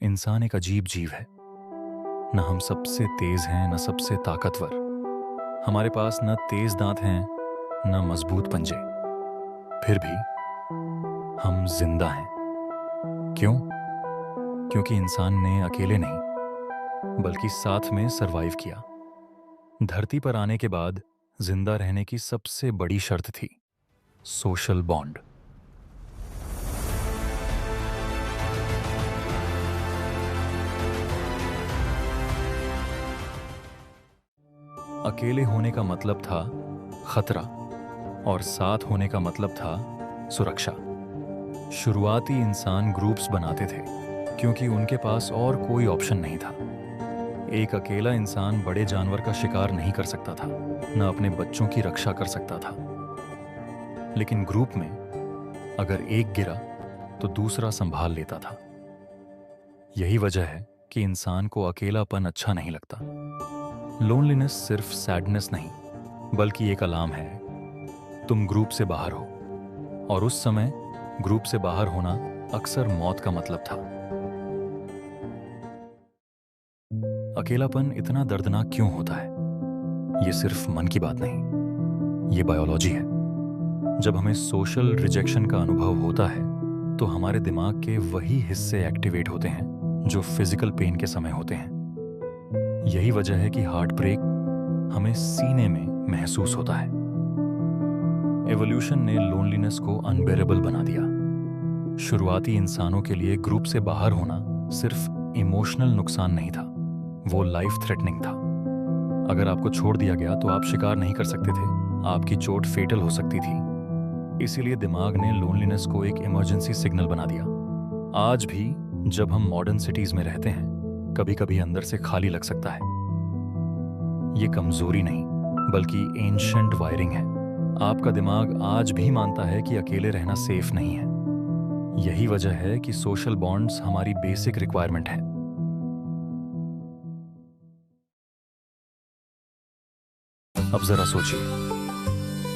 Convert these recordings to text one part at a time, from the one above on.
इंसान एक अजीब जीव है। न हम सबसे तेज हैं न सबसे ताकतवर। हमारे पास न तेज दांत हैं न मजबूत पंजे। फिर भी हम जिंदा हैं। क्यों? क्योंकि इंसान ने अकेले नहीं बल्कि साथ में सरवाइव किया। धरती पर आने के बाद जिंदा रहने की सबसे बड़ी शर्त थी सोशल बॉन्ड। अकेले होने का मतलब था खतरा और साथ होने का मतलब था सुरक्षा। शुरुआती इंसान ग्रुप्स बनाते थे क्योंकि उनके पास और कोई ऑप्शन नहीं था। एक अकेला इंसान बड़े जानवर का शिकार नहीं कर सकता था, न अपने बच्चों की रक्षा कर सकता था। लेकिन ग्रुप में अगर एक गिरा तो दूसरा संभाल लेता था। यही वजह है कि इंसान को अकेलापन अच्छा नहीं लगता। लोनलीनेस सिर्फ सैडनेस नहीं बल्कि एक अलार्म है, तुम ग्रुप से बाहर हो। और उस समय ग्रुप से बाहर होना अक्सर मौत का मतलब था। अकेलापन इतना दर्दनाक क्यों होता है? ये सिर्फ मन की बात नहीं, ये बायोलॉजी है। जब हमें सोशल रिजेक्शन का अनुभव होता है तो हमारे दिमाग के वही हिस्से एक्टिवेट होते हैं जो फिजिकल पेन के समय होते हैं। यही वजह है कि हार्ट ब्रेक हमें सीने में महसूस होता है। एवोल्यूशन ने लोनलीनेस को अनबेरेबल बना दिया। शुरुआती इंसानों के लिए ग्रुप से बाहर होना सिर्फ इमोशनल नुकसान नहीं था, वो लाइफ थ्रेटनिंग था। अगर आपको छोड़ दिया गया तो आप शिकार नहीं कर सकते थे, आपकी चोट फेटल हो सकती थी। इसीलिए दिमाग ने लोनलीनेस को एक इमरजेंसी सिग्नल बना दिया। आज भी जब हम मॉडर्न सिटीज में रहते हैं, कभी कभी अंदर से खाली लग सकता है। ये कमजोरी नहीं बल्कि एंशंट वायरिंग है। आपका दिमाग आज भी मानता है कि अकेले रहना सेफ नहीं है। यही वजह है कि सोशल बॉन्ड्स हमारी बेसिक रिक्वायरमेंट है। अब जरा सोचिए,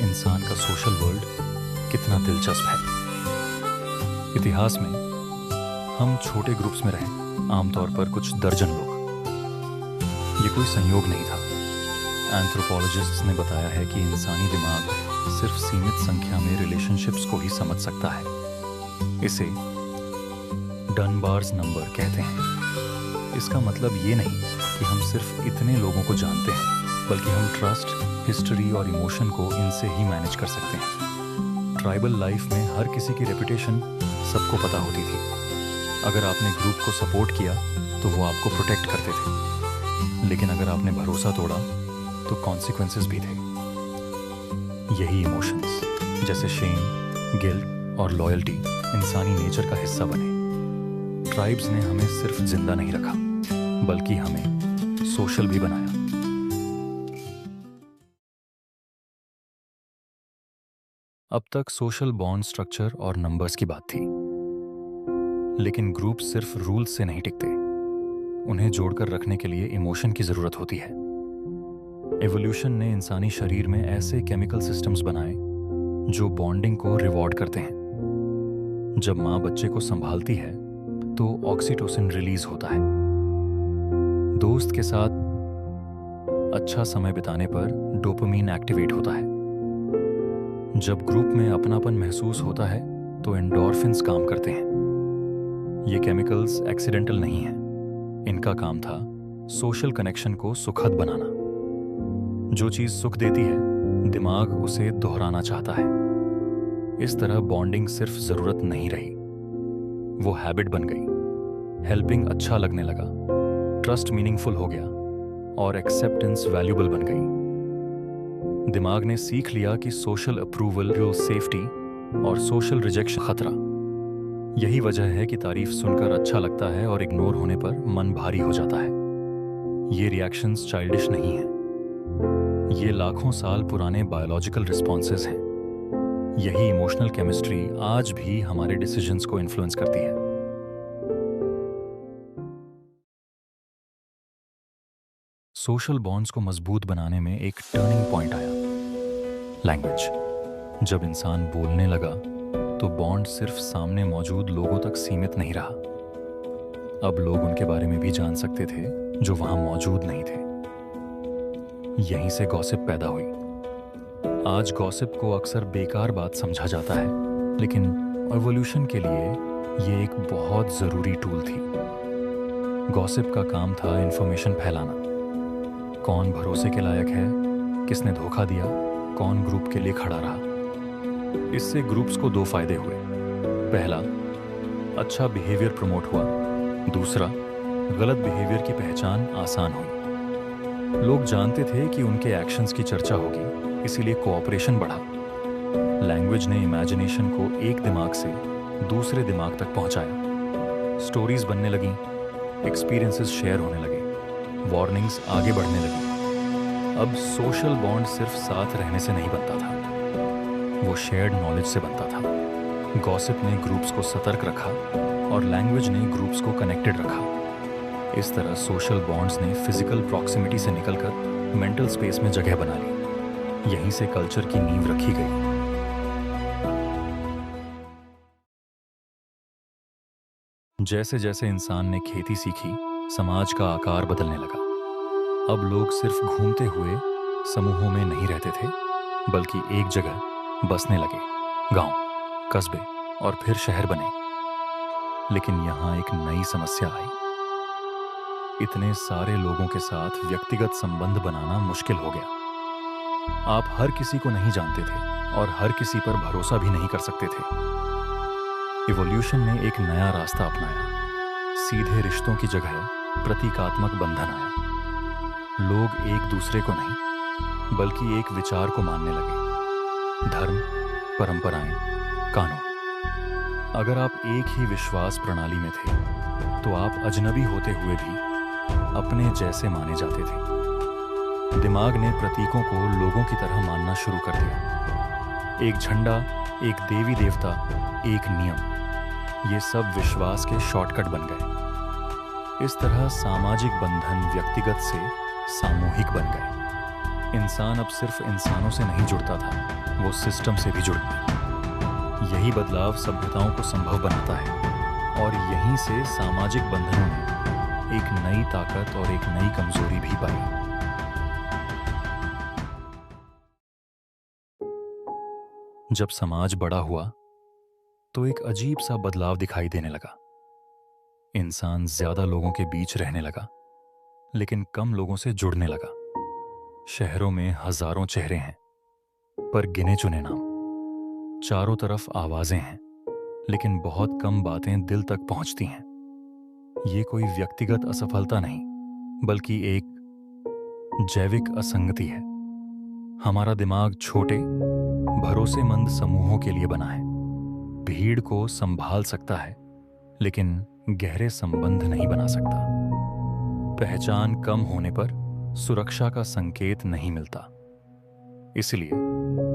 इंसान का सोशल वर्ल्ड कितना दिलचस्प है। इतिहास में हम छोटे ग्रुप्स में रहे, आमतौर पर कुछ दर्जन लोग। ये कोई संयोग नहीं था। एंथ्रोपोलॉजिस्ट्स ने बताया है कि इंसानी दिमाग सिर्फ सीमित संख्या में रिलेशनशिप्स को ही समझ सकता है। इसे डनबार्स नंबर कहते हैं। इसका मतलब ये नहीं कि हम सिर्फ इतने लोगों को जानते हैं, बल्कि हम ट्रस्ट, हिस्ट्री और इमोशन को इनसे ही मैनेज कर सकते हैं। ट्राइबल लाइफ में हर किसी की रेपुटेशन सबको पता होती थी। अगर आपने ग्रुप को सपोर्ट किया तो वो आपको प्रोटेक्ट करते थे, लेकिन अगर आपने भरोसा तोड़ा तो कॉन्सिक्वेंसेस भी थे। यही इमोशंस जैसे शेम, गिल्ट और लॉयल्टी इंसानी नेचर का हिस्सा बने। ट्राइब्स ने हमें सिर्फ जिंदा नहीं रखा बल्कि हमें सोशल भी बनाया। अब तक सोशल बॉन्ड स्ट्रक्चर और नंबर्स की बात थी, लेकिन ग्रुप सिर्फ रूल्स से नहीं टिकते। उन्हें जोड़कर रखने के लिए इमोशन की जरूरत होती है। एवोल्यूशन ने इंसानी शरीर में ऐसे केमिकल सिस्टम्स बनाए जो बॉन्डिंग को रिवॉर्ड करते हैं। जब माँ बच्चे को संभालती है तो ऑक्सीटोसिन रिलीज होता है। दोस्त के साथ अच्छा समय बिताने पर डोपामीन एक्टिवेट होता है। जब ग्रुप में अपनापन महसूस होता है तो एंडोर्फिन्स काम करते हैं। ये केमिकल्स एक्सीडेंटल नहीं हैं, इनका काम था सोशल कनेक्शन को सुखद बनाना। जो चीज सुख देती है, दिमाग उसे दोहराना चाहता है। इस तरह बॉन्डिंग सिर्फ जरूरत नहीं रही, वो हैबिट बन गई। हेल्पिंग अच्छा लगने लगा, ट्रस्ट मीनिंगफुल हो गया और एक्सेप्टेंस वैल्यूबल बन गई। दिमाग ने सीख लिया कि सोशल अप्रूवल सेफ्टी और सोशल रिजेक्शन खतरा। यही वजह है कि तारीफ सुनकर अच्छा लगता है और इग्नोर होने पर मन भारी हो जाता है। ये रिएक्शंस चाइल्डिश नहीं हैं, ये लाखों साल पुराने बायोलॉजिकल रिस्पॉन्सेस हैं। यही इमोशनल केमिस्ट्री आज भी हमारे डिसीजंस को इन्फ्लुएंस करती है। सोशल बॉन्ड्स को मजबूत बनाने में एक टर्निंग पॉइंट आया, लैंग्वेज। जब इंसान बोलने लगा तो बॉन्ड सिर्फ सामने मौजूद लोगों तक सीमित नहीं रहा। अब लोग उनके बारे में भी जान सकते थे जो वहां मौजूद नहीं थे। यहीं से गॉसिप पैदा हुई। आज गॉसिप को अक्सर बेकार बात समझा जाता है, लेकिन एवोल्यूशन के लिए ये एक बहुत ज़रूरी टूल थी। गॉसिप का काम था इंफॉर्मेशन फैलाना। कौन भरोसे के लायक है, किसने धोखा दिया, कौन ग्रुप के लिए खड़ा रहा। इससे ग्रुप्स को दो फायदे हुए। पहला, अच्छा बिहेवियर प्रमोट हुआ। दूसरा, गलत बिहेवियर की पहचान आसान हुई। लोग जानते थे कि उनके एक्शंस की चर्चा होगी, इसीलिए कोऑपरेशन बढ़ा। लैंग्वेज ने इमेजिनेशन को एक दिमाग से दूसरे दिमाग तक पहुंचाया। स्टोरीज बनने लगी, एक्सपीरियंसेस शेयर होने लगे, वार्निंग्स आगे बढ़ने लगी। अब सोशल बॉन्ड सिर्फ साथ रहने से नहीं बनता था, वो शेयर्ड नॉलेज से बनता था। गॉसिप ने ग्रुप्स को सतर्क रखा और लैंग्वेज ने ग्रुप्स को कनेक्टेड रखा। इस तरह सोशल बॉन्ड्स ने फिजिकल प्रॉक्सिमिटी से निकलकर मेंटल स्पेस में जगह बना ली। यहीं से कल्चर की नींव रखी गई। जैसे जैसे इंसान ने खेती सीखी, समाज का आकार बदलने लगा। अब लोग सिर्फ घूमते हुए समूहों में नहीं रहते थे, बल्कि एक जगह बसने लगे। गांव, कस्बे और फिर शहर बने। लेकिन यहां एक नई समस्या आई। इतने सारे लोगों के साथ व्यक्तिगत संबंध बनाना मुश्किल हो गया। आप हर किसी को नहीं जानते थे और हर किसी पर भरोसा भी नहीं कर सकते थे। इवोल्यूशन ने एक नया रास्ता अपनाया। सीधे रिश्तों की जगह प्रतीकात्मक बंधन आया। लोग एक दूसरे को नहीं, बल्कि एक विचार को मानने लगे। धर्म, परंपराएं, कानून। अगर आप एक ही विश्वास प्रणाली में थे, तो आप अजनबी होते हुए भी अपने जैसे माने जाते थे। दिमाग ने प्रतीकों को लोगों की तरह मानना शुरू कर दिया। एक झंडा, एक देवी देवता, एक नियम, ये सब विश्वास के शॉर्टकट बन गए। इस तरह सामाजिक बंधन व्यक्तिगत से सामूहिक बन गए। इंसान अब सिर्फ इंसानों से नहीं जुड़ता था, वो सिस्टम से भी जुड़ गया। यही बदलाव सभ्यताओं को संभव बनाता है और यहीं से सामाजिक बंधनों ने एक नई ताकत और एक नई कमजोरी भी पाई। जब समाज बड़ा हुआ तो एक अजीब सा बदलाव दिखाई देने लगा। इंसान ज्यादा लोगों के बीच रहने लगा, लेकिन कम लोगों से जुड़ने लगा। शहरों में हजारों चेहरे हैं, पर गिने चुने नाम। चारों तरफ आवाजें हैं, लेकिन बहुत कम बातें दिल तक पहुंचती हैं। ये कोई व्यक्तिगत असफलता नहीं, बल्कि एक जैविक असंगति है। हमारा दिमाग छोटे, भरोसेमंद समूहों के लिए बना है। भीड़ को संभाल सकता है, लेकिन गहरे संबंध नहीं बना सकता। पहचान कम होने पर सुरक्षा का संकेत नहीं मिलता। इसलिए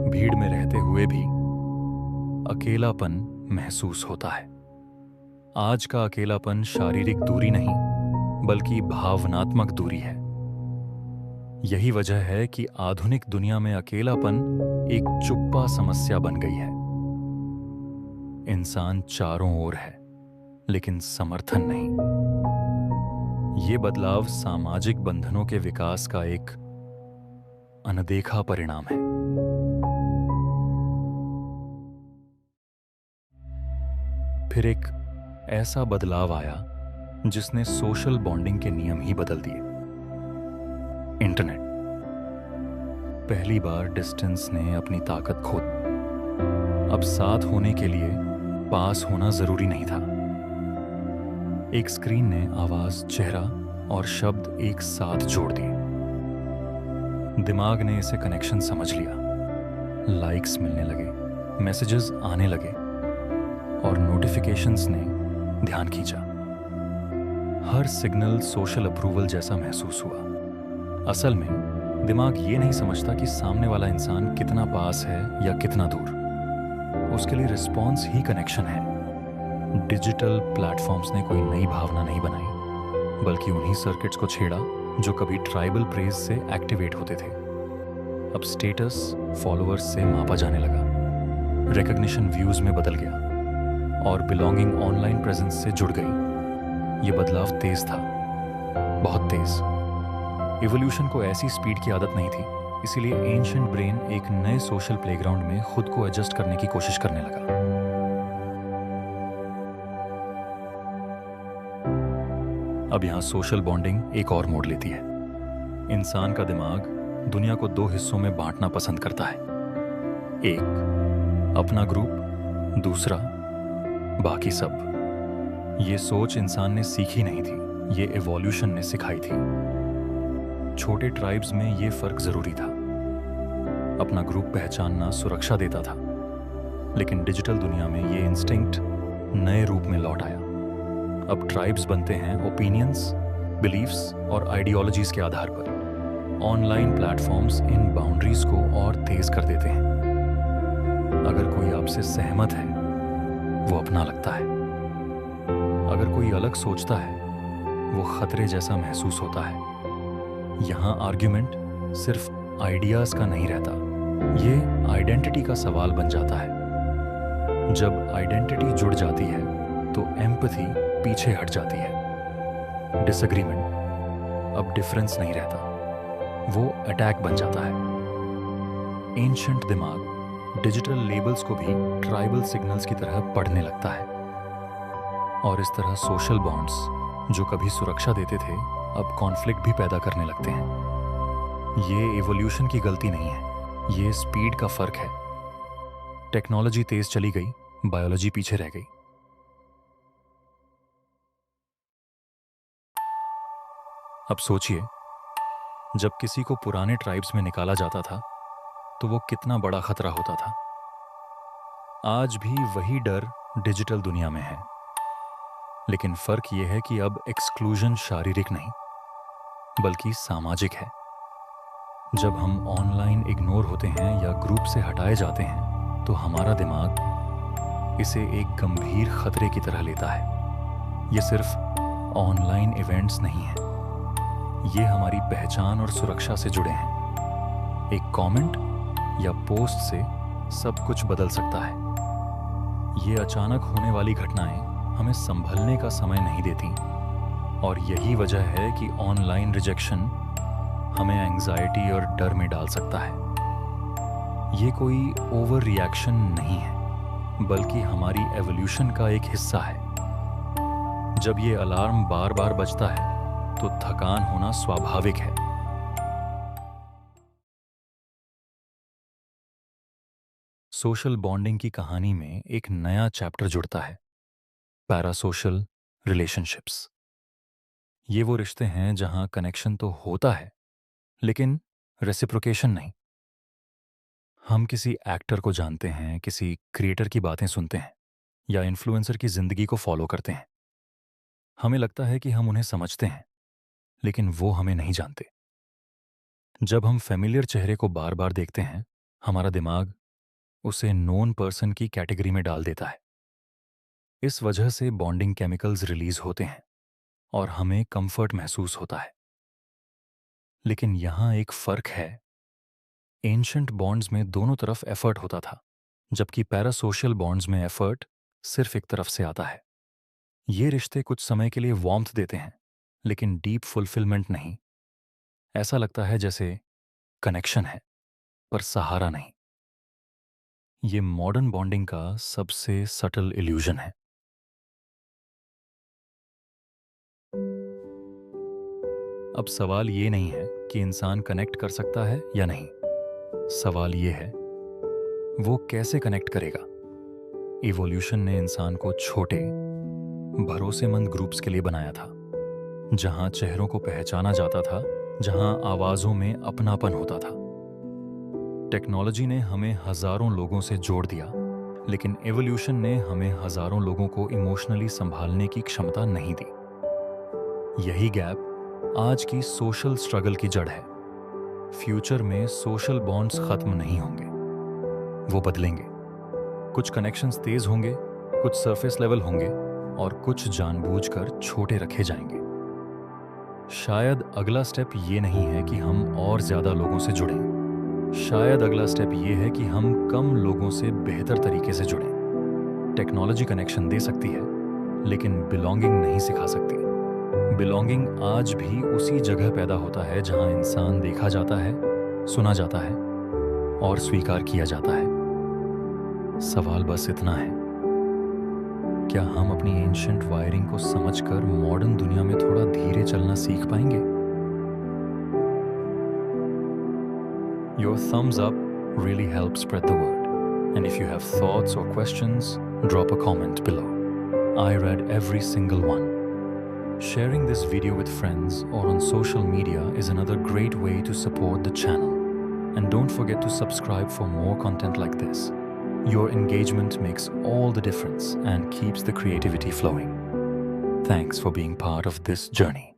भीड़ में रहते हुए भी अकेलापन महसूस होता है। आज का अकेलापन शारीरिक दूरी नहीं, बल्कि भावनात्मक दूरी है। यही वजह है कि आधुनिक दुनिया में अकेलापन एक चुप्पा समस्या बन गई है। इंसान चारों ओर है, लेकिन समर्थन नहीं। ये बदलाव सामाजिक बंधनों के विकास का एक अनदेखा परिणाम है। फिर एक ऐसा बदलाव आया जिसने सोशल बॉन्डिंग के नियम ही बदल दिए। इंटरनेट। पहली बार डिस्टेंस ने अपनी ताकत खो दी। अब साथ होने के लिए पास होना जरूरी नहीं था। एक स्क्रीन ने आवाज, चेहरा और शब्द एक साथ जोड़ दिए। दिमाग ने इसे कनेक्शन समझ लिया। लाइक्स मिलने लगे, मैसेजेस आने लगे और नोटिफिकेशंस ने ध्यान खींचा। हर सिग्नल सोशल अप्रूवल जैसा महसूस हुआ। असल में दिमाग ये नहीं समझता कि सामने वाला इंसान कितना पास है या कितना दूर। उसके लिए रिस्पॉन्स ही कनेक्शन है। डिजिटल प्लेटफॉर्म्स ने कोई नई भावना नहीं बनाई, बल्कि उन्हीं सर्किट्स को छेड़ा जो कभी ट्राइबल प्रेज से एक्टिवेट होते थे। अब स्टेटस फॉलोअर्स से मापा जाने लगा, रिकॉग्निशन व्यूज में बदल गया और बिलोंगिंग ऑनलाइन प्रेजेंस से जुड़ गई। ये बदलाव तेज था, बहुत तेज। इवोल्यूशन को ऐसी स्पीड की आदत नहीं थी, इसीलिए एंशिएंट ब्रेन एक नए सोशल प्लेग्राउंड में खुद को एडजस्ट करने की कोशिश करने लगा। अब यहां सोशल बॉन्डिंग एक और मोड़ लेती है। इंसान का दिमाग दुनिया को दो हिस्सों में बांटना पसंद करता है। एक अपना ग्रुप, दूसरा बाकी सब। ये सोच इंसान ने सीखी नहीं थी, ये इवोल्यूशन ने सिखाई थी। छोटे ट्राइब्स में ये फर्क जरूरी था। अपना ग्रुप पहचानना सुरक्षा देता था, लेकिन डिजिटल दुनिया में ये इंस्टिंक्ट नए रूप में लौट आया। अब ट्राइब्स बनते हैं ओपिनियंस, बिलीफ्स और आइडियोलॉजीज के आधार पर। ऑनलाइन प्लेटफॉर्म्स इन बाउंड्रीज को और तेज कर देते हैं। अगर कोई आपसे सहमत है, वो अपना लगता है। अगर कोई अलग सोचता है, वो खतरे जैसा महसूस होता है। यहां आर्ग्यूमेंट सिर्फ आइडियाज का नहीं रहता, ये आइडेंटिटी का सवाल बन जाता है। जब आइडेंटिटी जुड़ जाती है तो एम्पैथी पीछे हट जाती है। डिसएग्रीमेंट अब डिफरेंस नहीं रहता, वो अटैक बन जाता है। एंशिएंट दिमाग डिजिटल लेबल्स को भी ट्राइबल सिग्नल्स की तरह पढ़ने लगता है, और इस तरह सोशल बॉन्ड्स जो कभी सुरक्षा देते थे अब कॉन्फ्लिक्ट भी पैदा करने लगते हैं। ये इवोल्यूशन की गलती नहीं है, ये स्पीड का फर्क है। टेक्नोलॉजी तेज चली गई, बायोलॉजी पीछे रह गई। अब सोचिए, जब किसी को पुराने ट्राइब्स में निकाला जाता था तो वो कितना बड़ा खतरा होता था। आज भी वही डर डिजिटल दुनिया में है, लेकिन फर्क यह है कि अब एक्सक्लूजन शारीरिक नहीं बल्कि सामाजिक है। जब हम ऑनलाइन इग्नोर होते हैं या ग्रुप से हटाए जाते हैं तो हमारा दिमाग इसे एक गंभीर खतरे की तरह लेता है। ये सिर्फ ऑनलाइन इवेंट्स नहीं है, ये हमारी पहचान और सुरक्षा से जुड़े हैं। एक कमेंट या पोस्ट से सब कुछ बदल सकता है। ये अचानक होने वाली घटनाएं हमें संभलने का समय नहीं देती, और यही वजह है कि ऑनलाइन रिजेक्शन हमें एंजाइटी और डर में डाल सकता है। ये कोई ओवर रिएक्शन नहीं है, बल्कि हमारी एवोल्यूशन का एक हिस्सा है। जब ये अलार्म बार बार बजता है तो थकान होना स्वाभाविक है। सोशल बॉन्डिंग की कहानी में एक नया चैप्टर जुड़ता है, पैरासोशल रिलेशनशिप्स। ये वो रिश्ते हैं जहां कनेक्शन तो होता है, लेकिन रेसिप्रोकेशन नहीं। हम किसी एक्टर को जानते हैं, किसी क्रिएटर की बातें सुनते हैं, या इन्फ्लुएंसर की जिंदगी को फॉलो करते हैं। हमें लगता है कि हम उन्हें समझते हैं, लेकिन वो हमें नहीं जानते। जब हम फेमिलियर चेहरे को बार बार देखते हैं, हमारा दिमाग उसे नोन पर्सन की कैटेगरी में डाल देता है। इस वजह से बॉन्डिंग केमिकल्स रिलीज होते हैं और हमें कंफर्ट महसूस होता है। लेकिन यहां एक फर्क है। एंशिएंट बॉन्ड्स में दोनों तरफ एफर्ट होता था, जबकि पैरासोशल बॉन्ड्स में एफर्ट सिर्फ एक तरफ से आता है। ये रिश्ते कुछ समय के लिए वार्मथ देते हैं, लेकिन डीप फुलफिलमेंट नहीं। ऐसा लगता है जैसे कनेक्शन है, पर सहारा नहीं। ये मॉडर्न बॉन्डिंग का सबसे सटल इल्यूजन है। अब सवाल ये नहीं है कि इंसान कनेक्ट कर सकता है या नहीं। सवाल ये है, वो कैसे कनेक्ट करेगा। इवोल्यूशन ने इंसान को छोटे, भरोसेमंद ग्रुप्स के लिए बनाया था, जहां चेहरों को पहचाना जाता था, जहां आवाजों में अपनापन होता था। टेक्नोलॉजी ने हमें हजारों लोगों से जोड़ दिया, लेकिन एवोल्यूशन ने हमें हजारों लोगों को इमोशनली संभालने की क्षमता नहीं दी। यही गैप आज की सोशल स्ट्रगल की जड़ है। फ्यूचर में सोशल बॉन्ड्स खत्म नहीं होंगे, वो बदलेंगे। कुछ कनेक्शंस तेज होंगे, कुछ सरफेस लेवल होंगे, और कुछ जानबूझकर छोटे रखे जाएंगे। शायद अगला स्टेप ये नहीं है कि हम और ज्यादा लोगों से जुड़ें। शायद अगला स्टेप ये है कि हम कम लोगों से बेहतर तरीके से जुड़ें। टेक्नोलॉजी कनेक्शन दे सकती है, लेकिन बिलोंगिंग नहीं सिखा सकती। बिलोंगिंग आज भी उसी जगह पैदा होता है जहां इंसान देखा जाता है, सुना जाता है और स्वीकार किया जाता है। सवाल बस इतना है, क्या हम अपनी एंशिएंट वायरिंग को समझकर मॉडर्न दुनिया में थोड़ा धीरे चलना सीख पाएंगे? Your thumbs up really helps spread the word. And if you have thoughts or questions, drop a comment below. I read every single one. Sharing this video with friends or on social media is another great way to support the channel. And don't forget to subscribe for more content like this. Your engagement makes all the difference and keeps the creativity flowing. Thanks for being part of this journey.